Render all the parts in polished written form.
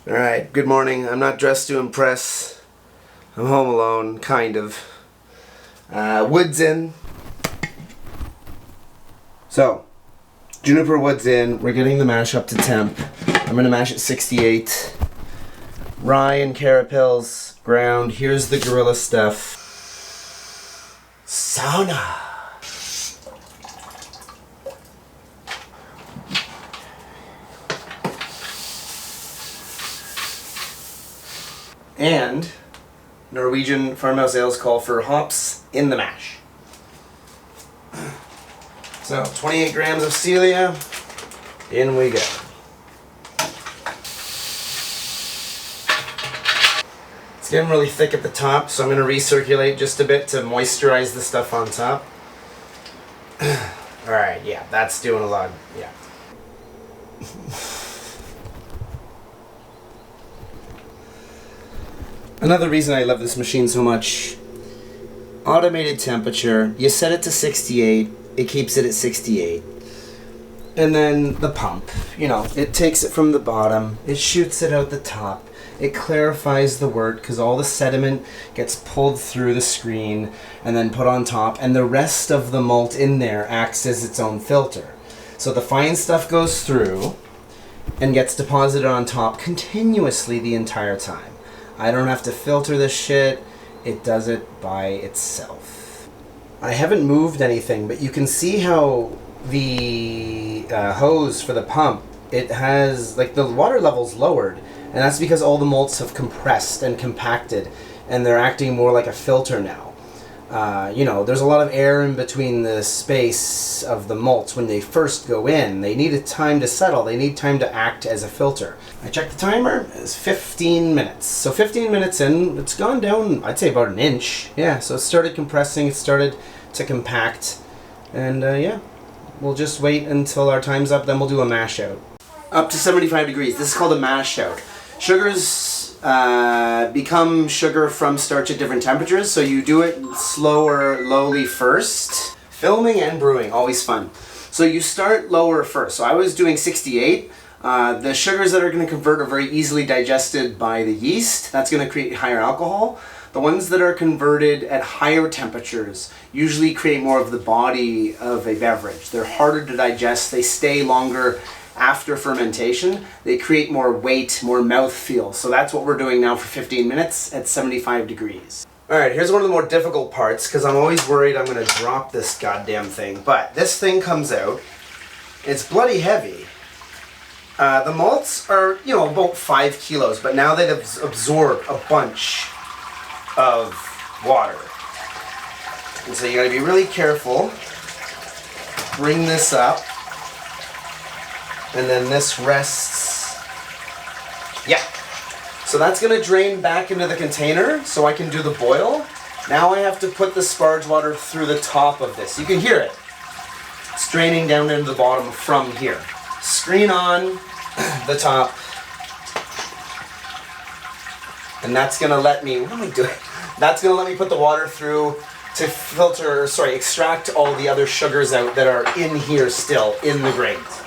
Alright, good morning. I'm not dressed to impress. I'm home alone, kind of. Wood's in. So, juniper wood's in. We're getting the mash up to temp. I'm going to mash at 68. Rye and carapils ground. Here's the gorilla stuff. Sauna. And Norwegian farmhouse ales call for hops in the mash. So 28 grams of Celia, in we go. It's getting really thick at the top, so I'm going to recirculate just a bit to moisturize the stuff on top. Alright, yeah, that's doing a lot, yeah. Another reason I love this machine so much, automated temperature, you set it to 68, it keeps it at 68. And then the pump, it takes it from the bottom, it shoots it out the top, it clarifies the wort because all the sediment gets pulled through the screen and then put on top, and the rest of the malt in there acts as its own filter. So the fine stuff goes through and gets deposited on top continuously the entire time. I don't have to filter this shit, it does it by itself. I haven't moved anything, but you can see how the hose for the pump, it has, the water level's lowered, and that's because all the malts have compressed and compacted, and they're acting more like a filter now. There's a lot of air in between the space of the malts when they first go in. They need a time to settle. They need time to act as a filter. I checked the timer. It's 15 minutes. So 15 minutes in, it's gone down, I'd say about an inch. Yeah, so it started compressing. It started to compact. And we'll just wait until our time's up. Then we'll do a mash out. Up to 75 degrees. This is called a mash out. Sugars become sugar from starch at different temperatures, so you do it lowly first. Filming and brewing, always fun. So you start lower first. So I was doing 68. The sugars that are going to convert are very easily digested by the yeast. That's going to create higher alcohol. The ones that are converted at higher temperatures usually create more of the body of a beverage. They're harder to digest, they stay longer after fermentation, they create more weight, more mouthfeel. So that's what we're doing now for 15 minutes at 75 degrees. Alright, here's one of the more difficult parts, because I'm always worried I'm going to drop this goddamn thing. But this thing comes out, it's bloody heavy. The malts are, about 5 kilos, but now they've absorbed a bunch of water. And so you gotta be really careful. Bring this up. And then this rests. Yeah. So that's going to drain back into the container so I can do the boil. Now I have to put the sparge water through the top of this. You can hear it. It's draining down into the bottom from here. Screen on the top. And that's going to let me, what am I doing? That's going to let me put the water through to extract all the other sugars out that are in here still, in the grains.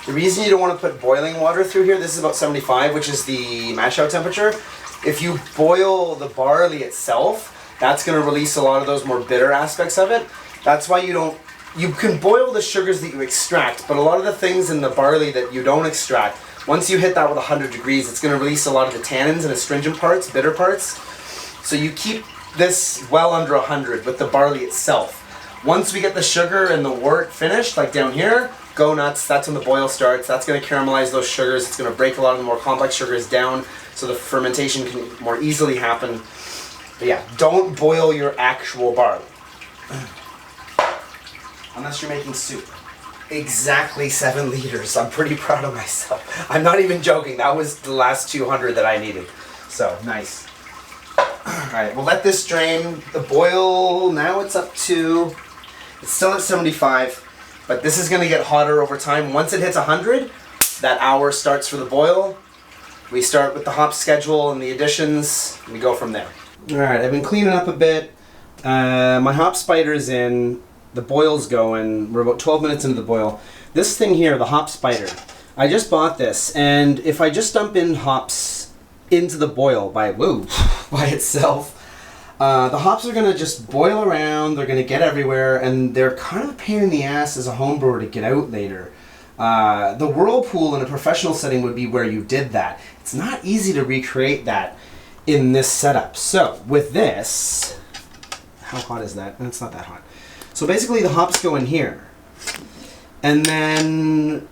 The reason you don't want to put boiling water through here, this is about 75, which is the mash out temperature. If you boil the barley itself, that's going to release a lot of those more bitter aspects of it. That's why you can boil the sugars that you extract, but a lot of the things in the barley that you don't extract, once you hit that with 100 degrees, it's going to release a lot of the tannins and astringent parts, bitter parts. So you keep this well under 100 with the barley itself. Once we get the sugar and the wort finished, like down here, go nuts, that's when the boil starts. That's going to caramelize those sugars. It's going to break a lot of the more complex sugars down so the fermentation can more easily happen. But yeah, don't boil your actual barley. Unless you're making soup. Exactly 7 liters. I'm pretty proud of myself. I'm not even joking. That was the last 200 that I needed. So, nice. Alright, we'll let this drain. The boil, now it's still at 75. But this is going to get hotter over time. Once it hits 100, that hour starts for the boil. We start with the hop schedule and the additions, and we go from there. Alright, I've been cleaning up a bit. My hop spider's in. the boil's going. We're about 12 minutes into the boil. This thing here, the hop spider, I just bought this, and if I just dump in hops into the boil by itself, the hops are going to just boil around, they're going to get everywhere, and they're kind of a pain in the ass as a home brewer to get out later. The whirlpool in a professional setting would be where you did that. It's not easy to recreate that in this setup. So with this, how hot is that? It's not that hot. So basically the hops go in here, and then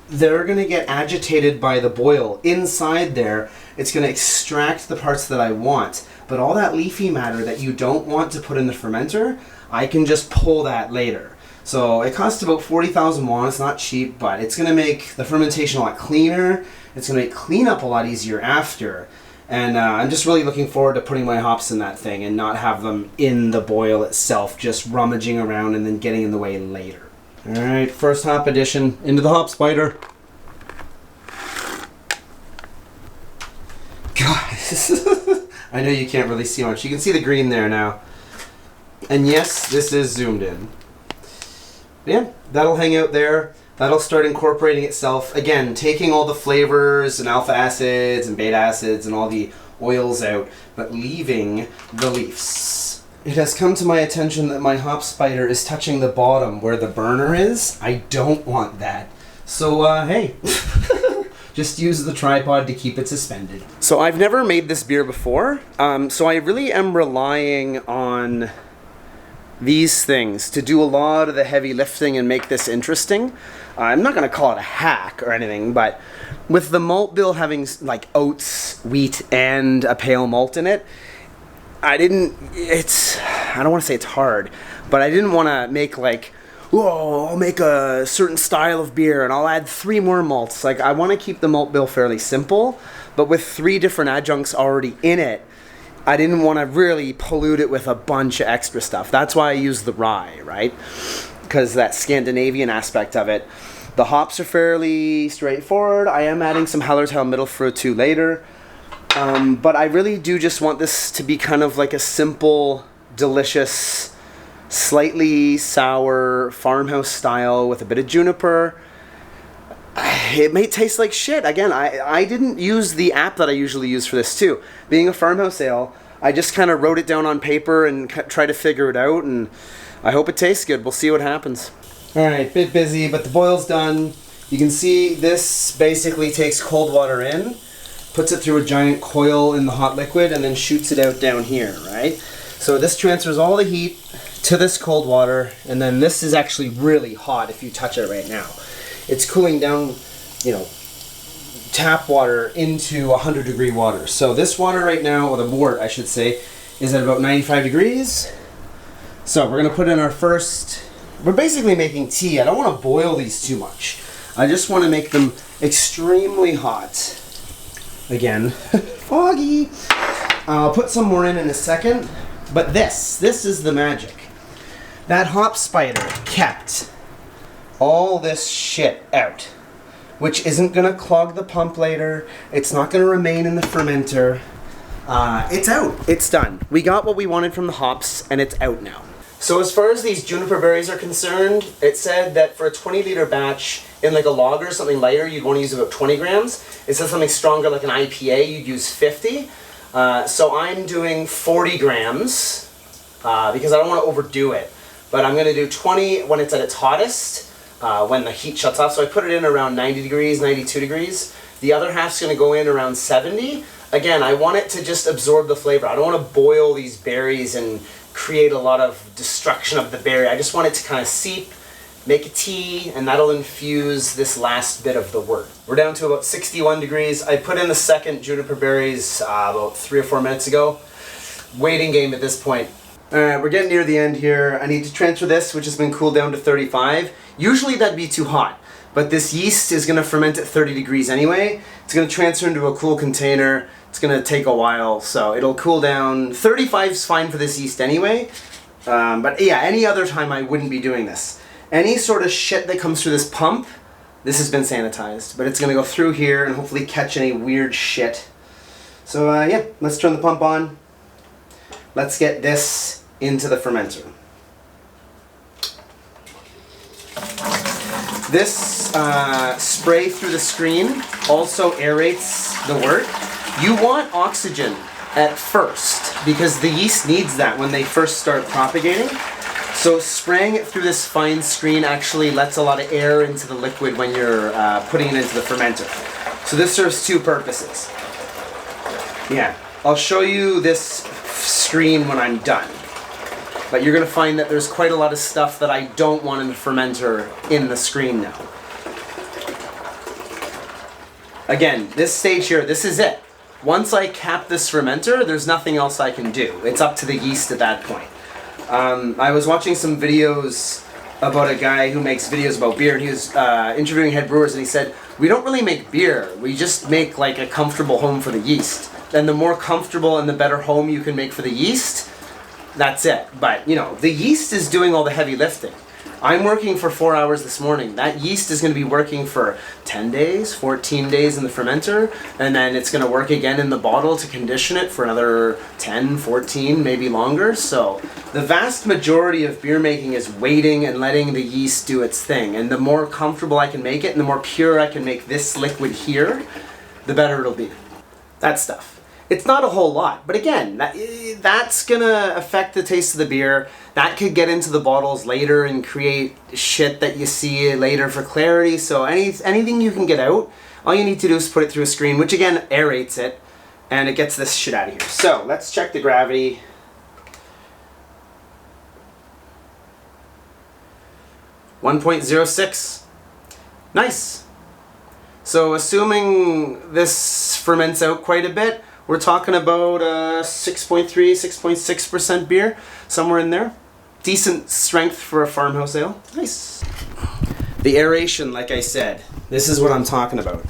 they're going to get agitated by the boil inside there. It's going to extract the parts that I want. But all that leafy matter that you don't want to put in the fermenter, I can just pull that later. So it costs about 40,000 won. It's not cheap, but it's going to make the fermentation a lot cleaner. It's going to make cleanup a lot easier after. And I'm just really looking forward to putting my hops in that thing and not have them in the boil itself, just rummaging around and then getting in the way later. All right, first hop addition into the hop spider. Guys, I know you can't really see much. You can see the green there now. And yes, this is zoomed in. But yeah, that'll hang out there. That'll start incorporating itself. Again, taking all the flavors and alpha acids and beta acids and all the oils out, but leaving the leaves. It has come to my attention that my hop spider is touching the bottom where the burner is. I don't want that. So, hey. Just use the tripod to keep it suspended. So I've never made this beer before, so I really am relying on these things to do a lot of the heavy lifting and make this interesting. I'm not going to call it a hack or anything, but with the malt bill having like oats, wheat, and a pale malt in it, I don't want to say it's hard, but I didn't want to make like, whoa, I'll make a certain style of beer and I'll add 3 more malts. Like, I want to keep the malt bill fairly simple, but with 3 different adjuncts already in it, I didn't want to really pollute it with a bunch of extra stuff. That's why I use the rye, right? Because that Scandinavian aspect of it. The hops are fairly straightforward. I am adding some Hallertau Mittelfrüh too later. But I really do just want this to be kind of like a simple, delicious, slightly sour farmhouse style with a bit of juniper. It may taste like shit. Again, I didn't use the app that I usually use for this too. Being a farmhouse ale, I just kind of wrote it down on paper and try to figure it out, and I hope it tastes good. We'll see what happens. Alright, bit busy, but the boil's done. You can see this basically takes cold water in, puts it through a giant coil in the hot liquid, and then shoots it out down here, right? So this transfers all the heat to this cold water, and then this is actually really hot if you touch it right now. It's cooling down, tap water into 100-degree water. So this water right now, or the wort I should say, is at about 95 degrees. So we're going to put in our first, we're basically making tea. I don't want to boil these too much. I just want to make them extremely hot. Again, foggy. I'll put some more in a second. But this is the magic. That hop spider kept all this shit out, which isn't going to clog the pump later. It's not going to remain in the fermenter. It's out. It's done. We got what we wanted from the hops, and it's out now. So as far as these juniper berries are concerned, it said that for a 20-liter batch, in like a lager or something lighter, you'd want to use about 20 grams. It said something stronger like an IPA, you'd use 50. So I'm doing 40 grams because I don't want to overdo it. But I'm going to do 20 when it's at its hottest, when the heat shuts off. So I put it in around 90 degrees, 92 degrees. The other half's going to go in around 70. Again, I want it to just absorb the flavor. I don't want to boil these berries and create a lot of destruction of the berry. I just want it to kind of seep, make a tea, and that'll infuse this last bit of the wort. We're down to about 61 degrees. I put in the second juniper berries about 3 or 4 minutes ago. Waiting game at this point. Alright, we're getting near the end here. I need to transfer this, which has been cooled down to 35. Usually that'd be too hot, but this yeast is going to ferment at 30 degrees anyway. It's going to transfer into a cool container. It's going to take a while, so it'll cool down. 35 is fine for this yeast anyway. But yeah, any other time I wouldn't be doing this. Any sort of shit that comes through this pump, this has been sanitized, but it's going to go through here and hopefully catch any weird shit. So yeah, let's turn the pump on. Let's get this into the fermenter. This spray through the screen also aerates the wort. You want oxygen at first because the yeast needs that when they first start propagating. So spraying it through this fine screen actually lets a lot of air into the liquid when you're putting it into the fermenter. So this serves two purposes. Yeah, I'll show you this screen when I'm done. But you're going to find that there's quite a lot of stuff that I don't want in the fermenter in the screen now. Again, this stage here, this is it. Once I cap this fermenter, there's nothing else I can do. It's up to the yeast at that point. I was watching some videos about a guy who makes videos about beer, and he was interviewing head brewers, and he said, we don't really make beer, we just make like a comfortable home for the yeast. And the more comfortable and the better home you can make for the yeast, that's it. But, you know, the yeast is doing all the heavy lifting. I'm working for 4 hours this morning. That yeast is going to be working for 10 days, 14 days in the fermenter, and then it's going to work again in the bottle to condition it for another 10, 14, maybe longer. So the vast majority of beer making is waiting and letting the yeast do its thing. And the more comfortable I can make it and the more pure I can make this liquid here, the better it'll be. That stuff. It's not a whole lot, but again, that's gonna affect the taste of the beer. That could get into the bottles later and create shit that you see later for clarity. So anything you can get out, all you need to do is put it through a screen, which again aerates it, and it gets this shit out of here. So let's check the gravity. (1.06). Nice. So assuming this ferments out quite a bit, we're talking about 6.3, 6.6% beer, somewhere in there. Decent strength for a farmhouse ale. Nice. The aeration, like I said, this is what I'm talking about.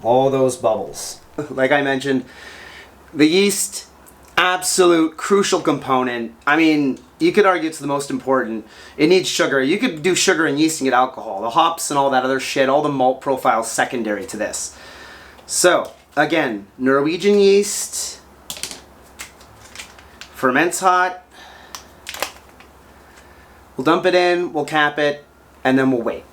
All those bubbles. Like I mentioned, the yeast, absolute crucial component. I mean, you could argue it's the most important. It needs sugar. You could do sugar and yeast and get alcohol. The hops and all that other shit, all the malt profiles secondary to this. So, again, Norwegian yeast, ferments hot, we'll dump it in, we'll cap it, and then we'll wait.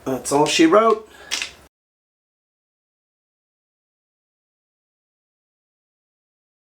That's all she wrote.